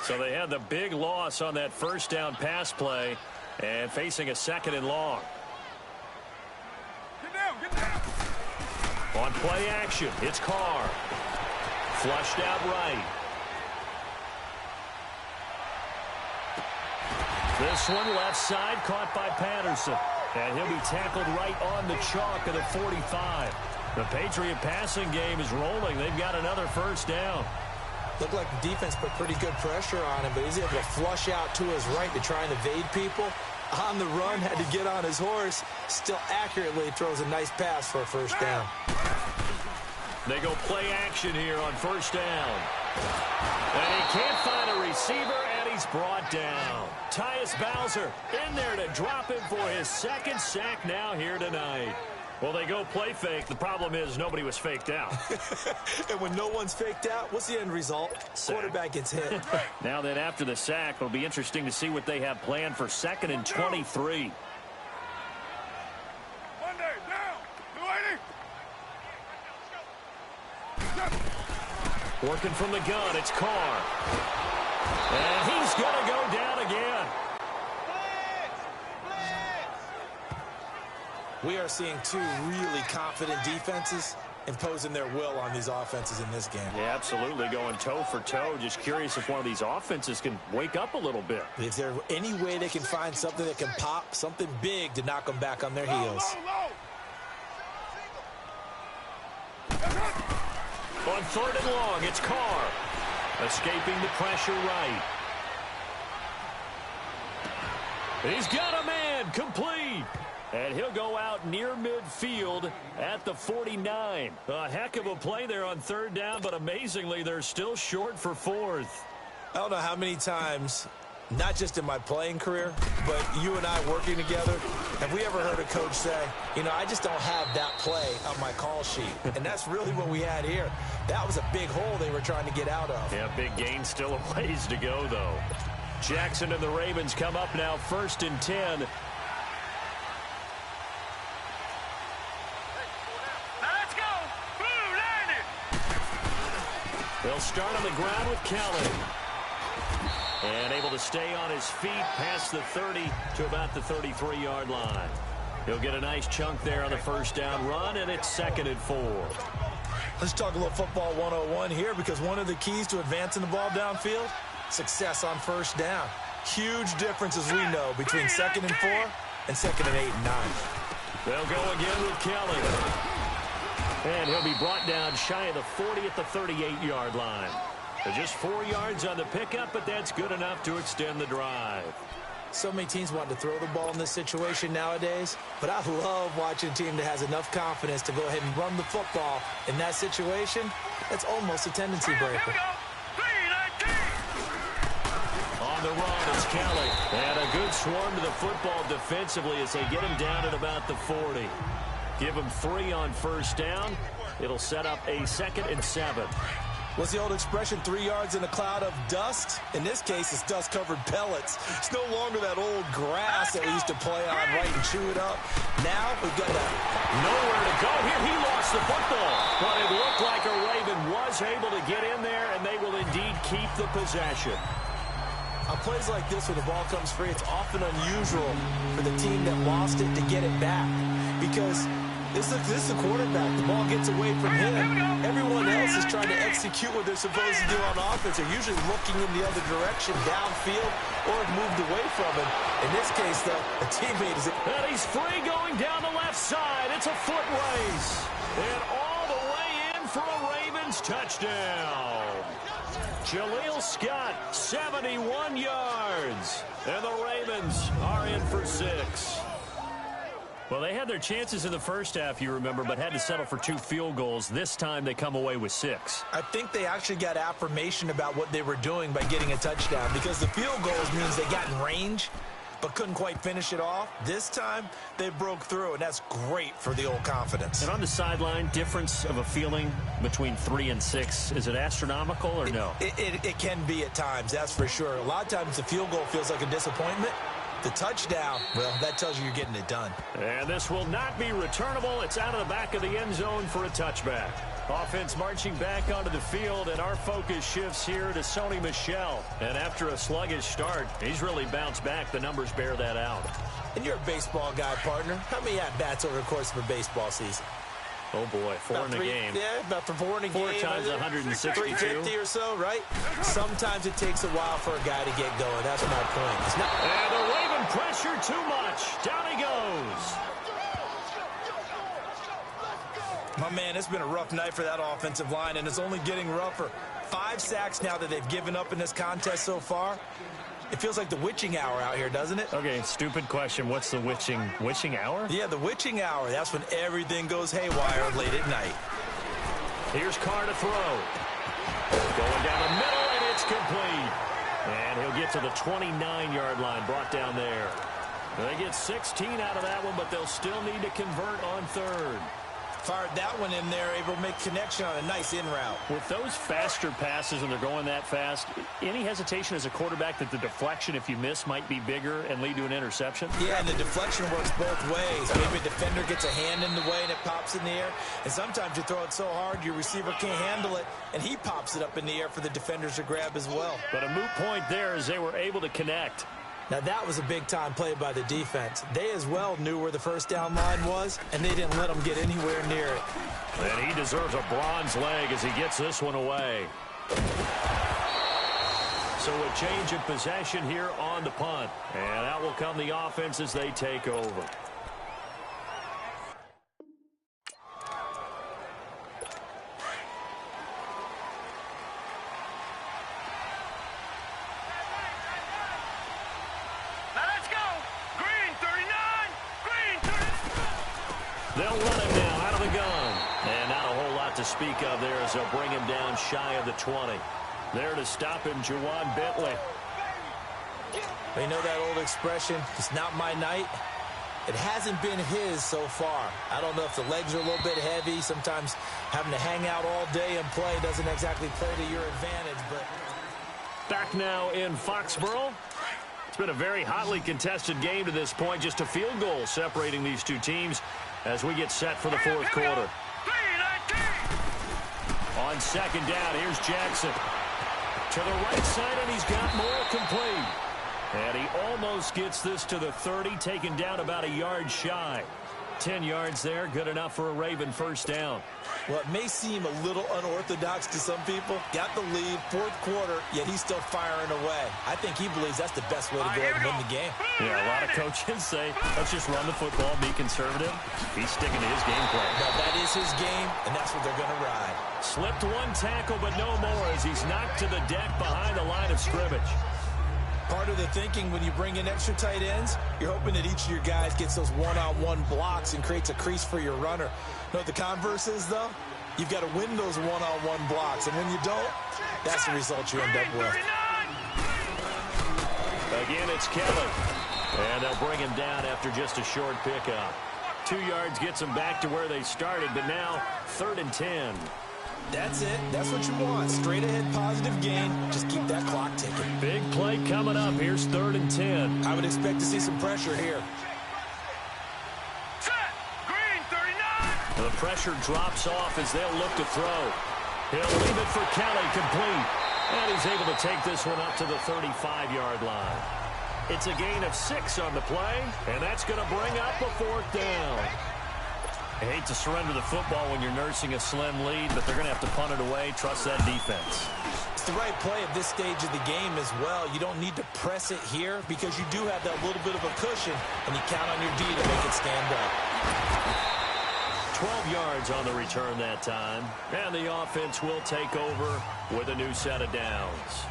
So they had the big loss on that 1st down pass play and facing a 2nd and long. Get down. On play action, it's Carr. Flushed out right. This one left side caught by Patterson. And he'll be tackled right on the chalk of the 45. The Patriot passing game is rolling. They've got another 1st down. Looked like the defense put pretty good pressure on him, but he's able to flush out to his right to try and evade people. On the run, had to get on his horse. Still accurately throws a nice pass for a first down. They go play action here on first down. And he can't find a receiver, and he's brought down. Tyus Bowser in there to drop him for his second sack now here tonight. Well, they go play fake. The problem is nobody was faked out. And when no one's faked out, what's the end result? Sack. Quarterback gets hit. Now then, after the sack, it'll be interesting to see what they have planned for 2nd and 23. Monday, down. 280. Working from the gun, it's Carr. And he's going to go down again. We are seeing two really confident defenses imposing their will on these offenses in this game. Yeah, absolutely, going toe for toe. Just curious if one of these offenses can wake up a little bit. Is there any way they can find something that can pop, something big to knock them back on their heels? On 3rd and long, it's Carr. Escaping the pressure right. He's got a man, complete. And he'll go out near midfield at the 49. A heck of a play there on 3rd down, but amazingly, they're still short for 4th. I don't know how many times, not just in my playing career, but you and I working together, have we ever heard a coach say, you know, I just don't have that play on my call sheet. And that's really what we had here. That was a big hole they were trying to get out of. Yeah, big gain, still a ways to go, though. Jackson and the Ravens come up now 1st and 10. They'll start on the ground with Kelly. And able to stay on his feet past the 30 to about the 33-yard line. He'll get a nice chunk there on the first down run, and it's 2nd and 4. Let's talk a little football 101 here, because one of the keys to advancing the ball downfield, success on first down. Huge difference, as we know, between 2nd and 4 and 2nd and 8 and 9. They'll go again with Kelly. And he'll be brought down shy of the 40 at the 38-yard line. So just 4 yards on the pickup, but that's good enough to extend the drive. So many teams want to throw the ball in this situation nowadays, but I love watching a team that has enough confidence to go ahead and run the football in that situation. That's almost a tendency breaker. On the run, it's Kelly. And a good swarm to the football defensively as they get him down at about the 40. Give him 3 on first down. It'll set up a 2nd and 7. What's the old expression, 3 yards in a cloud of dust? In this case, it's dust-covered pellets. It's no longer that old grass that we used to play on, right, and chew it up. Now we've got nowhere to go here. He lost the football. But it looked like a Raven was able to get in there, and they will indeed keep the possession. On plays like this, when the ball comes free, it's often unusual for the team that lost it to get it back. Because this is the quarterback. The ball gets away from him. Everyone else is trying to execute what they're supposed to do on offense. They're usually looking in the other direction, downfield, or have moved away from him. In this case, though, a teammate is... And he's free going down the left side. It's a foot race. And all the way in for a Ravens touchdown. Jaleel Scott, 71 yards. And the Ravens are in for 6. Well, they had their chances in the first half, you remember, but had to settle for 2 field goals. This time they come away with 6. I think they actually got affirmation about what they were doing by getting a touchdown, because the field goals means they got in range but couldn't quite finish it off. This time they broke through, and that's great for the old confidence. And on the sideline, difference of a feeling between 3 and 6, is it astronomical or no? It can be at times, that's for sure. A lot of times the field goal feels like a disappointment. The touchdown, well, that tells you you're getting it done. And this will not be returnable. It's out of the back of the end zone for a touchback. Offense marching back onto the field, and our focus shifts here to Sony Michel. And after a sluggish start, he's really bounced back. The numbers bear that out. And you're a baseball guy, partner. How many at-bats over the course of a baseball season? Oh, boy, 4 in a game. Yeah, about 4 in a game. 4 times 162. 350 or so, right? Sometimes it takes a while for a guy to get going. That's my point. And the Raven pressure too much. Down he goes. My man, it's been a rough night for that offensive line, and it's only getting rougher. 5 sacks now that they've given up in this contest so far. It feels like the witching hour out here, doesn't it? Okay, stupid question. What's the witching hour? Yeah, the witching hour. That's when everything goes haywire late at night. Here's Carr to throw. Going down the middle, and it's complete. And he'll get to the 29-yard line, brought down there. They get 16 out of that one, but they'll still need to convert on third. Fired that one in there, able to make connection on a nice in route. With those faster passes and they're going that fast, any hesitation as a quarterback that the deflection, if you miss, might be bigger and lead to an interception? Yeah, and the deflection works both ways. Maybe a defender gets a hand in the way and it pops in the air. And sometimes you throw it so hard your receiver can't handle it, and he pops it up in the air for the defenders to grab as well. But a moot point there as they were able to connect. Now, that was a big-time play by the defense. They as well knew where the first down line was, and they didn't let them get anywhere near it. And he deserves a bronze leg as he gets this one away. So a change of possession here on the punt. And out will come the offense as they take over. They'll run him now out of the gun. And not a whole lot to speak of there as they'll bring him down shy of the 20. There to stop him, Juwan Bentley. You know that old expression, it's not my night? It hasn't been his so far. I don't know if the legs are a little bit heavy. Sometimes having to hang out all day and play doesn't exactly play to your advantage. But back now in Foxborough. It's been a very hotly contested game to this point. Just a field goal separating these two teams as we get set for the fourth quarter. On second down, here's Jackson. To the right side, and he's got more complete. And he almost gets this to the 30, taken down about a yard shy. 10 yards there, good enough for a Raven first down. Well, it may seem a little unorthodox to some people. Got the lead, fourth quarter, yet he's still firing away. I think he believes that's the best way to go ahead and win the game. Yeah, a lot of coaches say, let's just run the football, be conservative. He's sticking to his game plan. Now, that is his game, and that's what they're going to ride. Slipped one tackle, but no more as he's knocked to the deck behind the line of scrimmage. Part of the thinking when you bring in extra tight ends, you're hoping that each of your guys gets those one-on-one blocks and creates a crease for your runner. You know what the converse is, though? You've got to win those one-on-one blocks, and when you don't, that's the result you end up with. Again, it's Kelly. And they'll bring him down after just a short pickup. 2 yards gets them back to where they started, but now 3rd and 10. That's it. That's what you want. Straight ahead positive gain. Just keep that clock ticking. Big play coming up. Here's 3rd and 10. I would expect to see some pressure here. Set. Green, 39. The pressure drops off as they'll look to throw. He'll leave it for Kelly, complete. And he's able to take this one up to the 35-yard line. It's a gain of 6 on the play, and that's going to bring up a 4th down. I hate to surrender the football when you're nursing a slim lead, but they're going to have to punt it away. Trust that defense. It's the right play at this stage of the game as well. You don't need to press it here because you do have that little bit of a cushion, and you count on your D to make it stand up. 12 yards on the return that time, and the offense will take over with a new set of downs.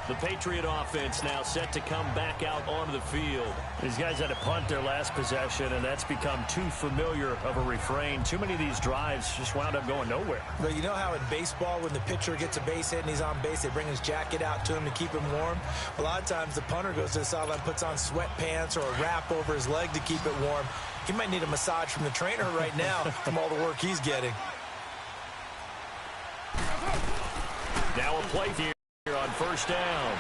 The Patriot offense now set to come back out onto the field. These guys had to punt their last possession, and that's become too familiar of a refrain. Too many of these drives just wound up going nowhere. But you know how in baseball, when the pitcher gets a base hit and he's on base, they bring his jacket out to him to keep him warm? A lot of times the punter goes to the sideline, puts on sweatpants or a wrap over his leg to keep it warm. He might need a massage from the trainer right now from all the work he's getting. Now a play here on first down.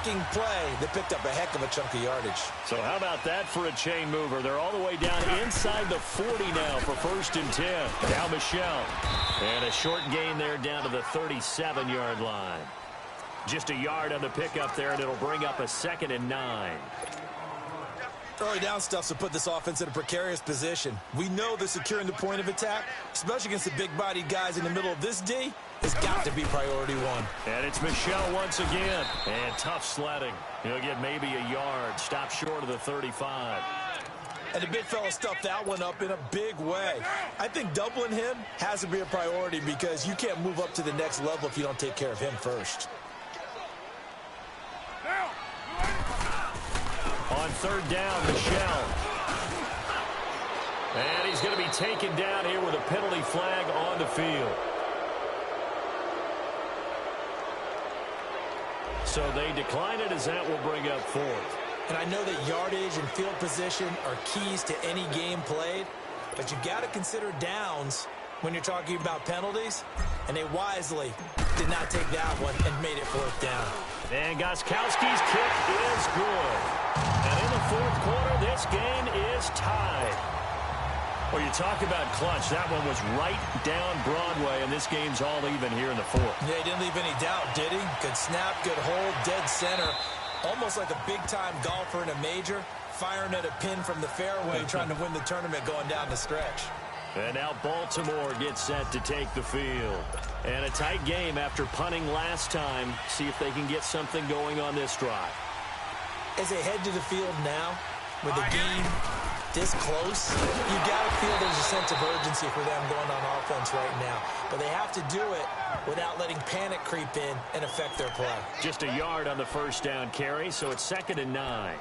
Blocking play, they picked up a heck of a chunk of yardage. So how about that for a chain mover? They're all the way down inside the 40 now for 1st and 10. Now Michelle. And a short gain there down to the 37-yard line. Just a yard on the pickup there, and it'll bring up a 2nd and 9. Early down stuff's to put this offense in a precarious position. We know that securing the point of attack, especially against the big-bodied guys in the middle of this D, has got to be priority one. And it's Michelle once again. And tough sledding. He'll get maybe a yard. Stop short of the 35. And the big fella stuffed that one up in a big way. I think doubling him has to be a priority because you can't move up to the next level if you don't take care of him first. On third down, Michelle. And he's going to be taken down here with a penalty flag on the field. So they decline it as that will bring up fourth. And I know that yardage and field position are keys to any game played, but you've got to consider downs when you're talking about penalties, and they wisely did not take that one and made it fourth down. And Gostkowski's kick is good. And in the fourth quarter, this game is tied. Well, you talk about clutch. That one was right down Broadway, and this game's all even here in the fourth. Yeah, he didn't leave any doubt, did he? Good snap, good hold, dead center. Almost like a big-time golfer in a major, firing at a pin from the fairway, trying to win the tournament going down the stretch. And now Baltimore gets set to take the field. And a tight game after punting last time. See if they can get something going on this drive. As they head to the field now, with the game this close, you got to feel there's a sense of urgency for them going on offense right now. But they have to do it without letting panic creep in and affect their play. Just a yard on the first down carry, so it's 2nd and 9.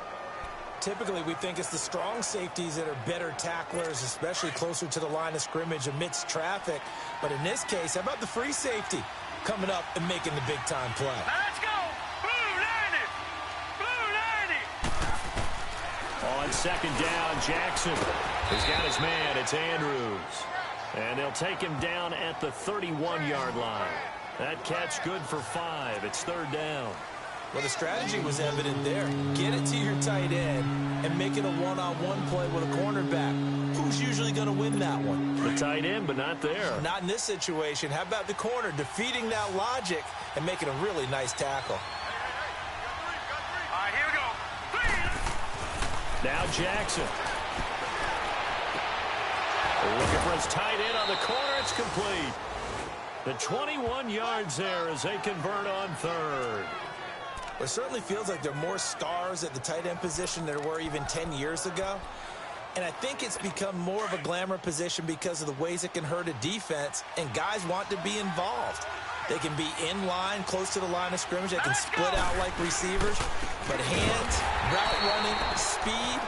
Typically, we think it's the strong safeties that are better tacklers, especially closer to the line of scrimmage amidst traffic. But in this case, how about the free safety coming up and making the big-time play? Let's go! Blue 90! Blue 90! On second down, Jackson has got his man. It's Andrews. And they'll take him down at the 31-yard line. That catch good for 5. It's 3rd down. Well, the strategy was evident there. Get it to your tight end and make it a one-on-one play with a cornerback. Who's usually going to win that one? The tight end, but not there. Not in this situation. How about the corner defeating that logic and making a really nice tackle? All right, here we go. Now Jackson. Looking for his tight end on the corner. It's complete. The 21 yards there as they convert on 3rd. It certainly feels like there are more stars at the tight end position than there were even 10 years ago. And I think it's become more of a glamour position because of the ways it can hurt a defense, and guys want to be involved. They can be in line, close to the line of scrimmage. They can split out like receivers. But hands, route running, speed,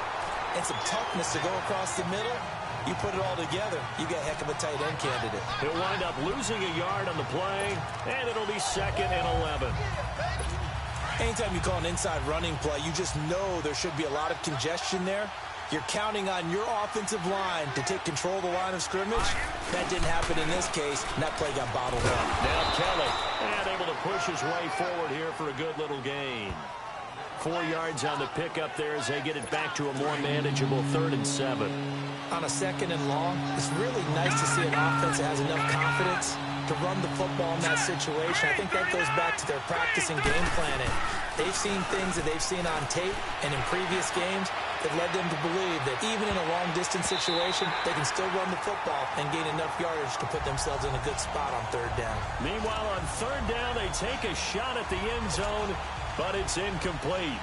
and some toughness to go across the middle, you put it all together, you got a heck of a tight end candidate. He'll wind up losing a yard on the play, and it'll be 2nd and 11. Anytime you call an inside running play, you just know there should be a lot of congestion there. You're counting on your offensive line to take control of the line of scrimmage. That didn't happen in this case, and that play got bottled up. Now Kelly, and able to push his way forward here for a good little gain. 4 yards on the pickup there as they get it back to a more manageable 3rd and 7. On a 2nd and long, it's really nice to see an offense that has enough confidence to run the football in that situation. I think that goes back to their practice and game planning. They've seen things that they've seen on tape and in previous games that led them to believe that even in a long-distance situation, they can still run the football and gain enough yardage to put themselves in a good spot on 3rd down. Meanwhile, on 3rd down, they take a shot at the end zone, but it's incomplete.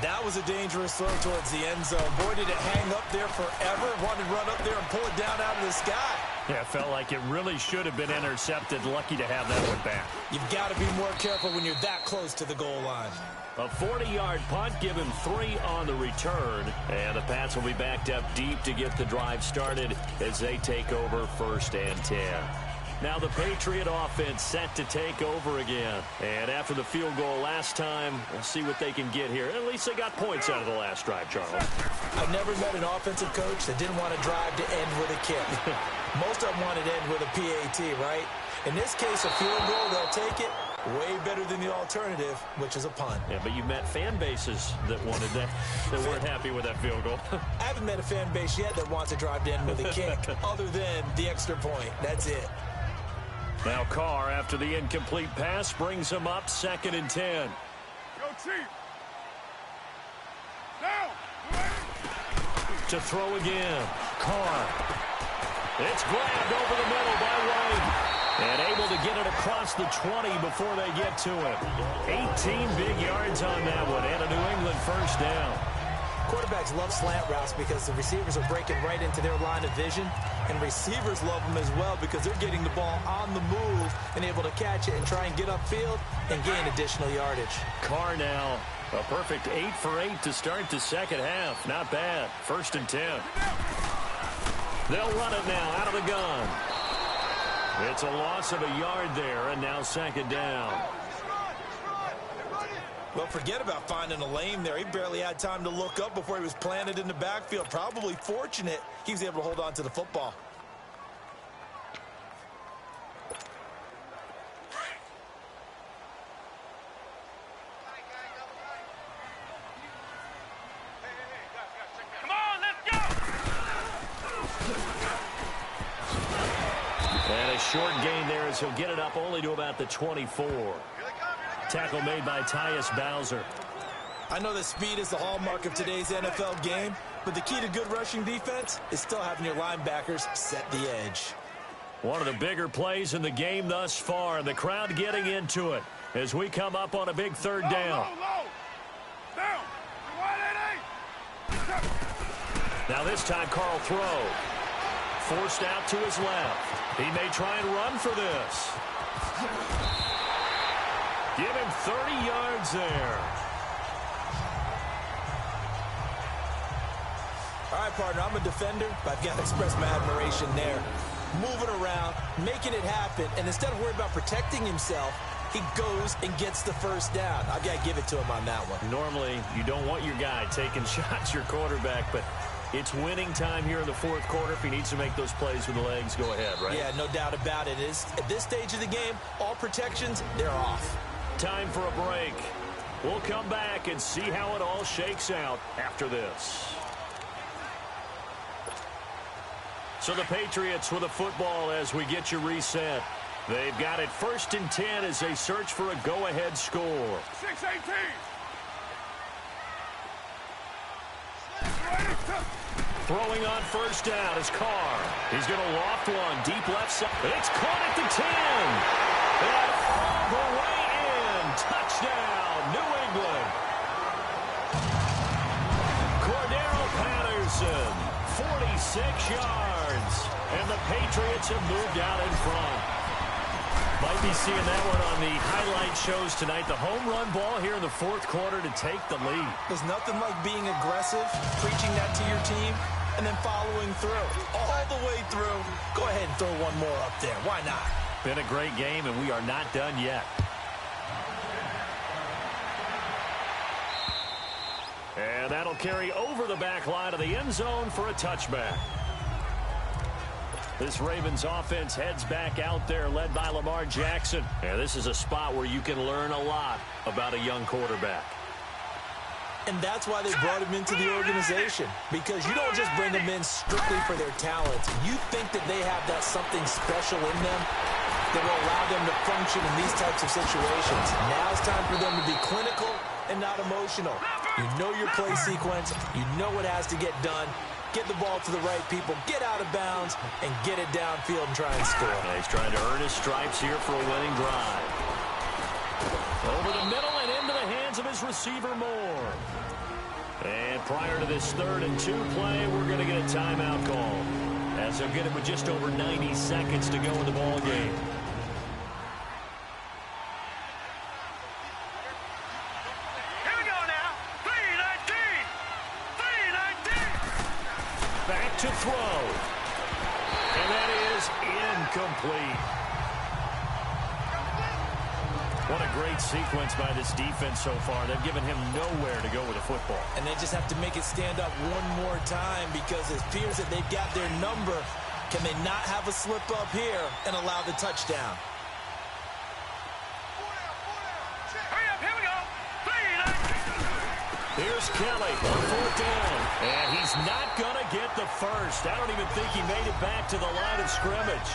That was a dangerous throw towards the end zone. Boy, did it hang up there forever. Wanted to run up there and pull it down out of the sky. Yeah, it felt like it really should have been intercepted. Lucky to have that one back. You've got to be more careful when you're that close to the goal line. A 40-yard punt, give him 3 on the return. And the Pats will be backed up deep to get the drive started as they take over 1st and 10. Now the Patriot offense set to take over again. And after the field goal last time, we'll see what they can get here. At least they got points out of the last drive, Charles. I've never met an offensive coach that didn't want to drive to end with a kick. Most of them wanted to end with a PAT, right? In this case, a field goal, they'll take it. Way better than the alternative, which is a punt. Yeah, but you met fan bases that wanted that, that weren't happy with that field goal. I haven't met a fan base yet that wants to drive to end with a kick, other than the extra point. That's it. Now Carr, after the incomplete pass, brings him up 2nd and 10. Go Chief. Down. To throw again. Carr. It's grabbed over the middle by White. And able to get it across the 20 before they get to him. 18 big yards on that one and a New England 1st down. Quarterbacks love slant routes because the receivers are breaking right into their line of vision, and receivers love them as well because they're getting the ball on the move and able to catch it and try and get upfield and gain additional yardage. Carr now, a perfect 8 for 8 to start the second half. Not bad. 1st and 10. They'll run it now out of the gun. It's a loss of a yard there, and now 2nd down. Well, forget about finding a lane there. He barely had time to look up before he was planted in the backfield. Probably fortunate he was able to hold on to the football. Come on, let's go! And a short gain there as he'll get it up only to about the 24. Tackle made by Tyus Bowser. I know that speed is the hallmark of today's NFL game, but the key to good rushing defense is still having your linebackers set the edge. One of the bigger plays in the game thus far, and the crowd getting into it as we come up on a big 3rd down. Down. Now this time Carl throw. Forced out to his left. He may try and run for this. Give him 30 yards there. All right, partner, I'm a defender, but I've got to express my admiration there. Moving around, making it happen, and instead of worrying about protecting himself, he goes and gets the 1st down. I've got to give it to him on that one. Normally, you don't want your guy taking shots, your quarterback, but it's winning time here in the 4th quarter. If he needs to make those plays with the legs, go ahead, right? Yeah, no doubt about it. At this stage of the game, all protections, they're off. Time for a break. We'll come back and see how it all shakes out after this. So the Patriots with a football as we get you reset. They've got it 1st and 10 as they search for a go-ahead score. 6-18. Throwing on 1st down is Carr. He's going to loft one deep left side. It's caught at the 10. And all the way in. Touchdown, New England. Cordero Patterson, 46 yards. And the Patriots have moved out in front. Might be seeing that one on the highlight shows tonight. The home run ball here in the 4th quarter to take the lead. There's nothing like being aggressive, preaching that to your team, and then following through. All the way through. Go ahead and throw one more up there. Why not? Been a great game, and we are not done yet. And that'll carry over the back line of the end zone for a touchback. This Ravens offense heads back out there, led by Lamar Jackson. And this is a spot where you can learn a lot about a young quarterback. And that's why they brought him into the organization. Because you don't just bring them in strictly for their talent. You think that they have that something special in them that will allow them to function in these types of situations. Now it's time for them to be clinical and not emotional. You know your play sequence. You know what has to get done. Get the ball to the right people, get out of bounds, and get it downfield and try and score. And he's trying to earn his stripes here for a winning drive. Over the middle and into the hands of his receiver Moore. And prior to this 3rd and 2 play, we're going to get a timeout call. As they'll get it with just over 90 seconds to go in the ball game. Back to throw. And that is incomplete. What a great sequence by this defense so far. They've given him nowhere to go with the football. And they just have to make it stand up one more time because it appears that they've got their number. Can they not have a slip up here and allow the touchdown? Here's Kelly on 4th down. And he's not going to get the first. I don't even think he made it back to the line of scrimmage.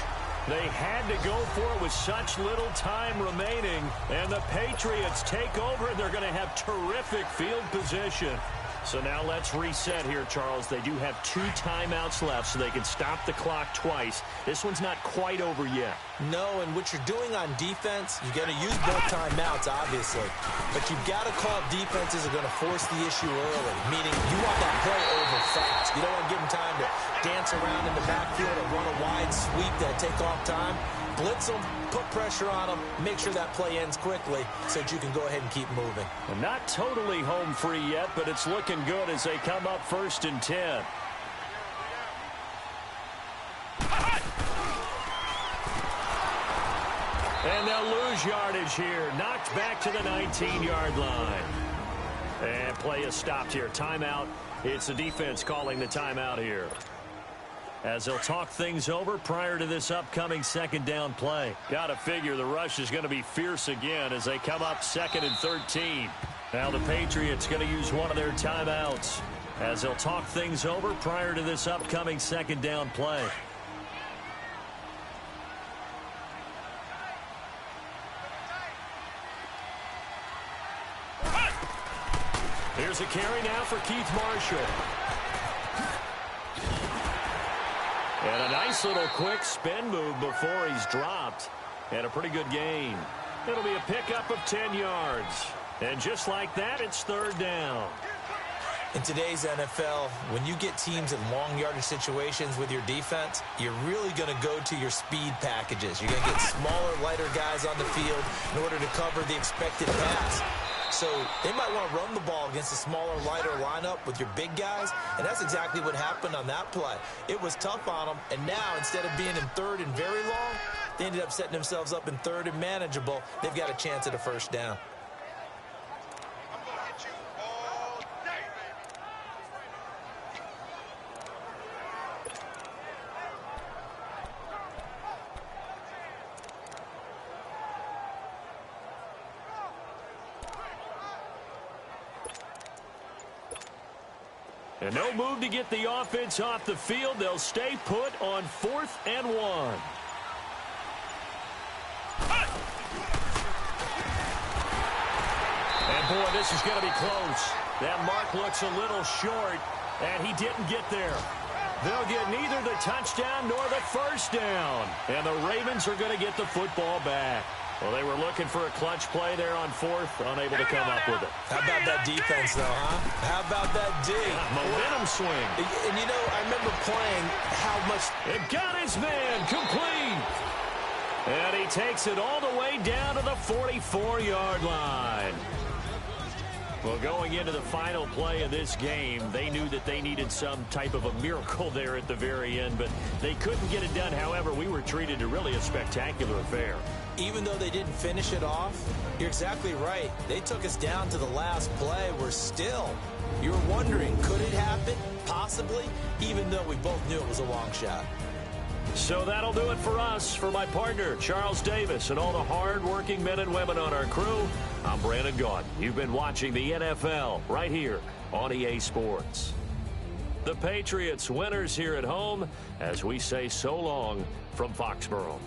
They had to go for it with such little time remaining. And the Patriots take over, and they're going to have terrific field position. So now let's reset here, Charles. They do have 2 timeouts left, so they can stop the clock twice. This one's not quite over yet. No, and what you're doing on defense, you're going to use both timeouts, obviously. But you've got to call defenses are going to force the issue early, meaning you want that play over fast. You don't want to give them time to dance around in the backfield or run a wide sweep that take off time. Blitz them, put pressure on them, make sure that play ends quickly so that you can go ahead and keep moving. And not totally home free yet, but it's looking good as they come up 1st and 10. And they'll lose yardage here. Knocked back to the 19-yard line. And play is stopped here. Timeout. It's the defense calling the timeout here, as they'll talk things over prior to this upcoming 2nd down play. Got to figure the rush is going to be fierce again as they come up 2nd and 13. Now the Patriots going to use one of their timeouts as they'll talk things over prior to this upcoming 2nd down play. Here's a carry now for Keith Marshall. And a nice little quick spin move before he's dropped. And a pretty good gain. It'll be a pickup of 10 yards. And just like that, it's 3rd down. In today's NFL, when you get teams in long yardage situations with your defense, you're really going to go to your speed packages. You're going to get smaller, lighter guys on the field in order to cover the expected pass. So they might want to run the ball against a smaller, lighter lineup with your big guys, and that's exactly what happened on that play. It was tough on them, and now instead of being in 3rd and very long, they ended up setting themselves up in 3rd and manageable. They've got a chance at a 1st down. And no move to get the offense off the field. They'll stay put on 4th and 1. And boy, this is going to be close. That mark looks a little short, and he didn't get there. They'll get neither the touchdown nor the 1st down. And the Ravens are going to get the football back. Well, they were looking for a clutch play there on 4th, unable to come up with it. How about that defense, though, huh? How about that D? Momentum swing. And, you know, I remember playing how much... It got his man complete. And he takes it all the way down to the 44-yard line. Well, going into the final play of this game, they knew that they needed some type of a miracle there at the very end, but they couldn't get it done. However, we were treated to really a spectacular affair. Even though they didn't finish it off, you're exactly right. They took us down to the last play. We're still, you were wondering, could it happen? Possibly, even though we both knew it was a long shot. So that'll do it for us. For my partner, Charles Davis, and all the hard-working men and women on our crew, I'm Brandon Gaudin. You've been watching the NFL right here on EA Sports. The Patriots winners here at home as we say so long from Foxborough.